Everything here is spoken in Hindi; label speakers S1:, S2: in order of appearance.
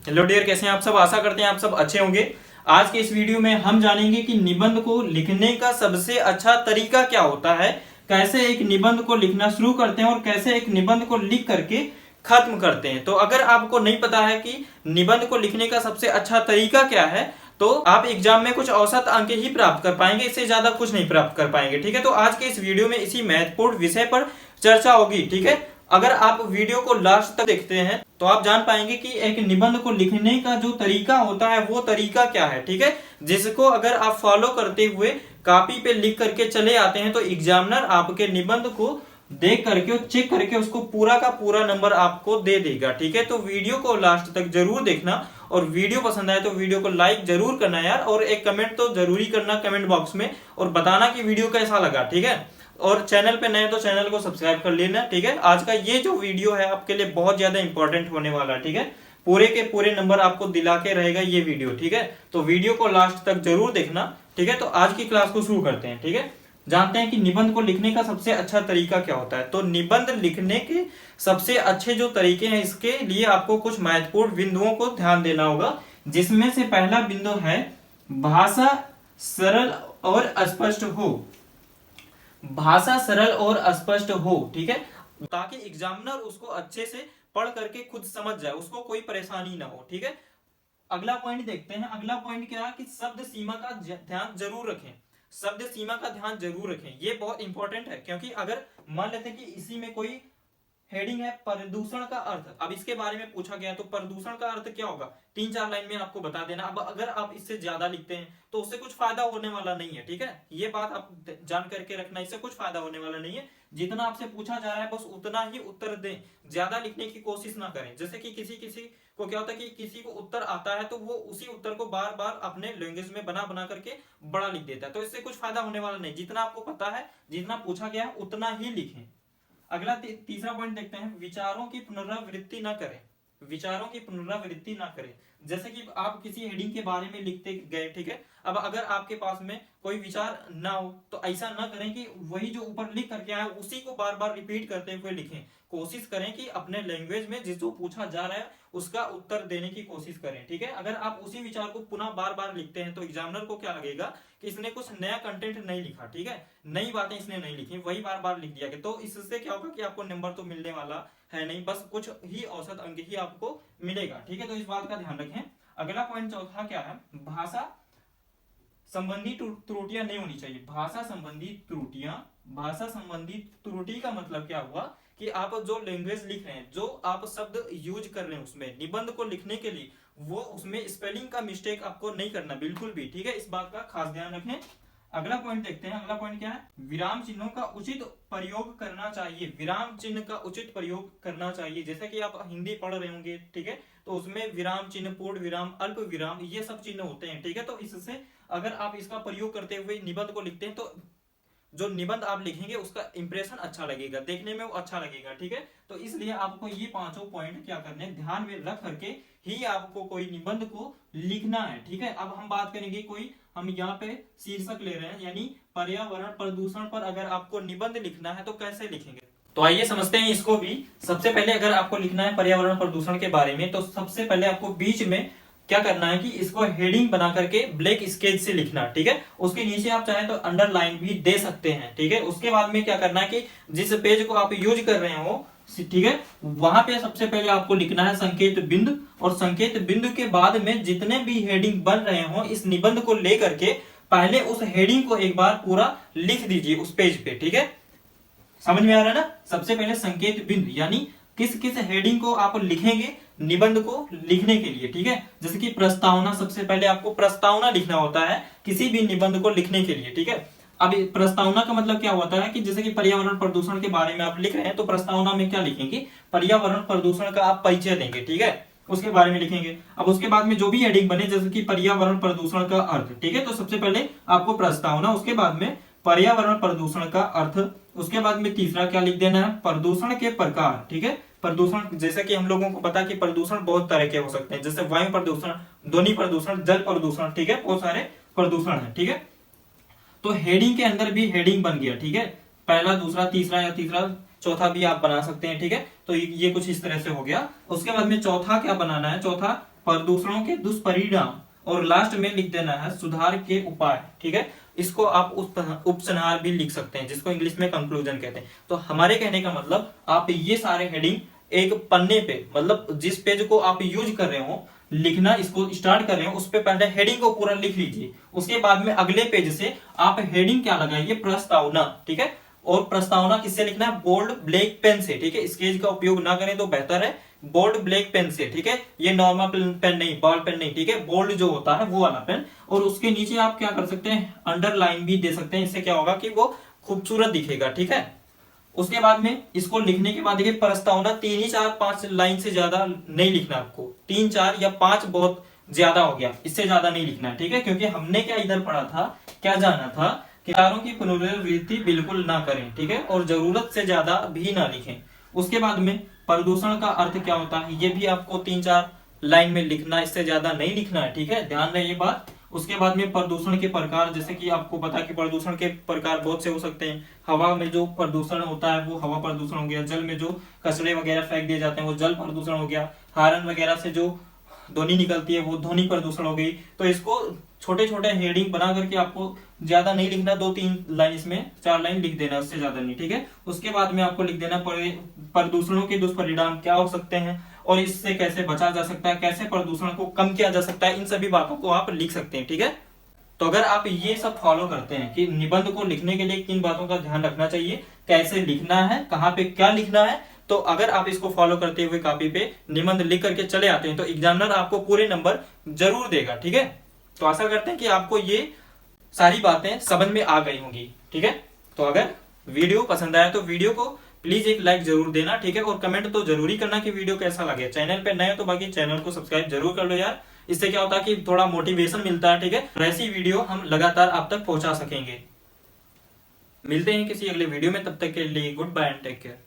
S1: हेलो डियर, कैसे हैं आप सब। आशा करते हैं आप सब अच्छे होंगे। आज के इस वीडियो में हम जानेंगे कि निबंध को लिखने का सबसे अच्छा तरीका क्या होता है, कैसे एक निबंध को लिखना शुरू करते हैं और कैसे एक निबंध को लिख करके खत्म करते हैं। तो अगर आपको नहीं पता है कि निबंध को लिखने का सबसे अच्छा तरीका क्या है, तो आप एग्जाम में कुछ औसत अंक ही प्राप्त कर पाएंगे, इससे ज्यादा कुछ नहीं प्राप्त कर पाएंगे। ठीक है, तो आज के इस वीडियो में इसी महत्वपूर्ण विषय पर चर्चा होगी। ठीक है, अगर आप वीडियो को लास्ट तक देखते हैं तो आप जान पाएंगे कि एक निबंध को लिखने का जो तरीका होता है वो तरीका क्या है। ठीक है, जिसको अगर आप फॉलो करते हुए कॉपी पे लिख करके चले आते हैं तो एग्जामिनर आपके निबंध को देख करके और चेक करके उसको पूरा का पूरा नंबर आपको दे देगा। ठीक है, तो वीडियो को लास्ट तक जरूर देखना और वीडियो पसंद आए तो वीडियो को लाइक जरूर करना यार, और एक कमेंट तो जरूरी करना कमेंट बॉक्स में, और बताना कि वीडियो कैसा लगा। ठीक है, और चैनल पे नए तो चैनल को सब्सक्राइब कर लेना। ठीक है, आज का ये जो वीडियो है आपके लिए बहुत ज्यादा इंपॉर्टेंट होने वाला है। ठीक है, पूरे के पूरे नंबर आपको दिला के रहेगा ये वीडियो। ठीक है, तो वीडियो को लास्ट तक जरूर देखना। ठीक है, तो आज की क्लास को शुरू करते हैं। ठीक है, जानते हैं कि निबंध को लिखने का सबसे अच्छा तरीका क्या होता है। तो निबंध लिखने के सबसे अच्छे जो तरीके हैं, इसके लिए आपको कुछ महत्वपूर्ण बिंदुओं को ध्यान देना होगा, जिसमें से पहला बिंदु है भाषा सरल और स्पष्ट हो। भाषा सरल और स्पष्ट हो। ठीक है, ताकि एग्जामिनर उसको अच्छे से पढ़ करके खुद समझ जाए, उसको कोई परेशानी ना हो। ठीक है, अगला पॉइंट देखते हैं। अगला पॉइंट क्या है कि शब्द सीमा का ध्यान जरूर रखें। शब्द सीमा का ध्यान जरूर रखें, ये बहुत इंपॉर्टेंट है, क्योंकि अगर मान लेते हैं कि इसी में कोई हेडिंग है प्रदूषण का अर्थ, अब इसके बारे में पूछा गया तो प्रदूषण का अर्थ क्या होगा, 3-4 लाइन में आपको बता देना। अब अगर आप इससे ज्यादा लिखते हैं तो उससे कुछ फायदा होने वाला नहीं है। ठीक है, ये बात आप जान करके रखना, इससे कुछ फायदा होने वाला नहीं है। जितना आपसे पूछा जा रहा है बस उतना ही उत्तर दें, ज्यादा लिखने की कोशिश ना करें। जैसे कि किसी किसी को क्या होता है कि किसी को उत्तर आता है तो वो उसी उत्तर को बार बार अपने लैंग्वेज में बना बना करके बड़ा लिख देता है, तो इससे कुछ फायदा होने वाला नहीं। जितना आपको पता है, जितना पूछा गया है उतना ही लिखें। अगला तीसरा पॉइंट देखते हैं, विचारों की पुनरावृत्ति ना करें। विचारों की पुनरावृत्ति ना करें। जैसे कि आप किसी हेडिंग के बारे में लिखते गए, ठीक है, अब अगर आपके पास में कोई विचार ना हो तो ऐसा ना करें कि वही जो ऊपर लिख करके आए उसी को बार बार रिपीट करते हुए लिखें। कोशिश करें कि अपने लैंग्वेज में जिस जो पूछा जा रहा है उसका उत्तर देने की कोशिश करें। ठीक है, अगर आप उसी विचार को पुनः बार बार लिखते हैं तो एग्जामिनर को क्या लगेगा कि इसने कुछ नया कंटेंट नहीं लिखा। ठीक है, नई बातें इसने नहीं लिखी, वही बार बार लिख दिया। तो इससे क्या होगा कि आपको नंबर तो मिलने वाला है नहीं, बस कुछ ही औसत अंक ही आपको मिलेगा। ठीक है, तो इस बात का ध्यान रखें। अगला पॉइंट चौथा क्या है, भाषा संबंधी त्रुटियां नहीं होनी चाहिए। भाषा संबंधी त्रुटियां, भाषा संबंधी त्रुटि का मतलब क्या हुआ कि आप जो लैंग्वेज लिख रहे हैं, जो आप शब्द यूज कर रहे हैं उसमें निबंध को लिखने के लिए, वो उसमें स्पेलिंग का मिस्टेक आपको नहीं करना बिल्कुल भी। ठीक है, इस बात का खास ध्यान रखें। अगला पॉइंट देखते हैं। अगला पॉइंट क्या है, विराम चिन्हों का उचित प्रयोग करना चाहिए। विराम चिन्ह का उचित प्रयोग करना चाहिए। जैसे कि आप हिंदी पढ़ रहे होंगे, ठीक है, तो उसमें विराम चिन्ह, पूर्ण विराम, अल्प विराम, ये सब चिन्ह होते हैं। ठीक है, तो इससे अगर आप इसका प्रयोग करते हुए निबंध को लिखते हैं तो जो निबंध आप लिखेंगे उसका इंप्रेशन अच्छा लगेगा, देखने में वो अच्छा लगेगा। ठीक है, तो इसलिए आपको ये पांचों पॉइंट क्या करने, ध्यान में रख करके ही आपको कोई निबंध को लिखना है। ठीक है, अब हम बात करेंगे कोई, हम यहाँ पे शीर्षक ले रहे हैं यानी पर्यावरण प्रदूषण पर अगर आपको निबंध लिखना है तो कैसे लिखेंगे। तो आइए समझते हैं इसको भी। सबसे पहले अगर आपको लिखना है पर्यावरण प्रदूषण के बारे में तो सबसे पहले आपको बीच में क्या करना है कि इसको हेडिंग बना करके ब्लैक स्केच से लिखना। ठीक है, उसके नीचे आप चाहे तो अंडरलाइन भी दे सकते हैं। ठीक है, उसके बाद में क्या करना है कि जिस पेज को आप यूज कर रहे हो, ठीक है, वहां पे सबसे पहले आपको लिखना है संकेत बिंदु, और संकेत बिंदु के बाद में जितने भी हेडिंग बन रहे हो इस निबंध को लेकर के पहले उस हेडिंग को एक बार पूरा लिख दीजिए उस पेज पे। ठीक है, समझ में आ रहा है ना। सबसे पहले संकेत बिंदु यानी किस किस हेडिंग को आप लिखेंगे निबंध को लिखने के लिए। ठीक है, जैसे कि प्रस्तावना, सबसे पहले आपको प्रस्तावना लिखना होता है किसी भी निबंध को लिखने के लिए। ठीक है, अब प्रस्तावना का मतलब क्या होता है कि जैसे कि पर्यावरण प्रदूषण के बारे में आप लिख रहे हैं तो प्रस्तावना में क्या लिखेंगे, पर्यावरण प्रदूषण का आप परिचय देंगे। ठीक है, उसके बारे में लिखेंगे। अब उसके बाद में जो भी हेडिंग बने जैसे कि पर्यावरण प्रदूषण का अर्थ, ठीक है, तो सबसे पहले आपको प्रस्तावना, उसके बाद में पर्यावरण प्रदूषण का अर्थ, उसके बाद में तीसरा क्या लिख देना है, प्रदूषण के प्रकार। ठीक है, प्रदूषण जैसे कि हम लोगों को पता है कि प्रदूषण बहुत तरह के हो सकते हैं, जैसे वायु प्रदूषण, ध्वनि प्रदूषण, जल प्रदूषण। ठीक है, बहुत सारे प्रदूषण है। ठीक है, तो हेडिंग के अंदर भी हेडिंग बन गया। ठीक है, पहला, दूसरा, तीसरा या तीसरा चौथा भी आप बना सकते हैं। ठीक है, तो ये कुछ इस तरह से हो गया। उसके बाद में चौथा क्या बनाना है, चौथा प्रदूषणों के दुष्परिणाम और लास्ट में लिख देना है सुधार के उपाय। ठीक है, इसको आप उपसंहार भी लिख सकते हैं, जिसको इंग्लिश में कंक्लूजन कहते हैं। तो हमारे कहने का मतलब आप ये सारे हेडिंग एक पन्ने पे, मतलब जिस पेज को आप यूज कर रहे हो लिखना, इसको स्टार्ट कर रहे हो, उस पे पहले हेडिंग को पूरा लिख लीजिए। उसके बाद में अगले पेज से आप हेडिंग क्या लगाइए, प्रस्तावना। ठीक है, और प्रस्तावना किससे लिखना है, बोल्ड ब्लैक पेन से। ठीक है, स्केच का उपयोग ना करें तो बेहतर है, बोल्ड ब्लैक पेन से। ठीक है, ये नॉर्मल पेन नहीं, बॉल पेन नहीं। ठीक है, बोल्ड जो होता है वो वाला पेन। और उसके नीचे आप क्या कर सकते हैं, अंडरलाइन भी दे सकते हैं। इससे क्या होगा कि वो खूबसूरत दिखेगा। ठीक है, उसके बाद में इसको लिखने के बाद देखिए प्रस्तावना 3 ही 4-5 लाइन से ज्यादा नहीं लिखना आपको। 3, 4 या 5 बहुत ज्यादा हो गया, इससे ज्यादा नहीं लिखना है। ठीक है, क्योंकि हमने क्या इधर पढ़ा था, क्या जाना था, विचारों की पुनरावृत्ति बिल्कुल ना करें। ठीक है, और जरूरत से ज्यादा भी ना लिखें। उसके बाद में प्रदूषण का अर्थ क्या होता है, ये भी आपको 3-4 लाइन में लिखना, इससे ज्यादा नहीं लिखना है। ठीक है, ध्यान रहे ये बात। उसके बाद में प्रदूषण के प्रकार, जैसे कि आपको पता है कि प्रदूषण के प्रकार बहुत से हो सकते हैं। हवा में जो प्रदूषण होता है वो हवा प्रदूषण हो गया, जल में जो कचरे वगैरह फेंक दिए जाते हैं वो जल प्रदूषण हो गया, हारन वगैरह से जो ध्वनि निकलती है वो ध्वनि प्रदूषण हो गई। तो इसको छोटे छोटे हेडिंग बना करके आपको ज्यादा नहीं लिखना, 2-3 लाइन, इसमें 4 लाइन लिख देना, उससे ज्यादा नहीं। ठीक है, उसके बाद में आपको लिख देना प्रदूषणों के दुष्परिणाम क्या हो सकते हैं और इससे कैसे बचा जा सकता है, कैसे प्रदूषण को कम किया जा सकता है, इन सभी बातों को आप लिख सकते हैं। ठीक है, तो अगर आप ये सब फॉलो करते हैं कि निबंध को लिखने के लिए किन बातों का ध्यान रखना चाहिए, कैसे लिखना है, कहाँ पे क्या लिखना है, तो अगर आप इसको फॉलो करते हुए कॉपी पे निबंध लिख करके चले आते हैं तो एग्जामिनर आपको पूरे नंबर जरूर देगा। ठीक है, तो आशा करते हैं कि आपको ये सारी बातें समझ में आ गई होंगी। ठीक है, तो अगर वीडियो पसंद आया तो वीडियो को प्लीज एक लाइक जरूर देना। ठीक है, और कमेंट तो जरूरी करना कि वीडियो कैसा लगे। चैनल पे नए हो तो बाकी चैनल को सब्सक्राइब जरूर कर लो यार, इससे क्या होता है कि थोड़ा मोटिवेशन मिलता है। ठीक है, ऐसी वीडियो हम लगातार आप तक पहुंचा सकेंगे। मिलते हैं किसी अगले वीडियो में, तब तक के लिए good bye and take care.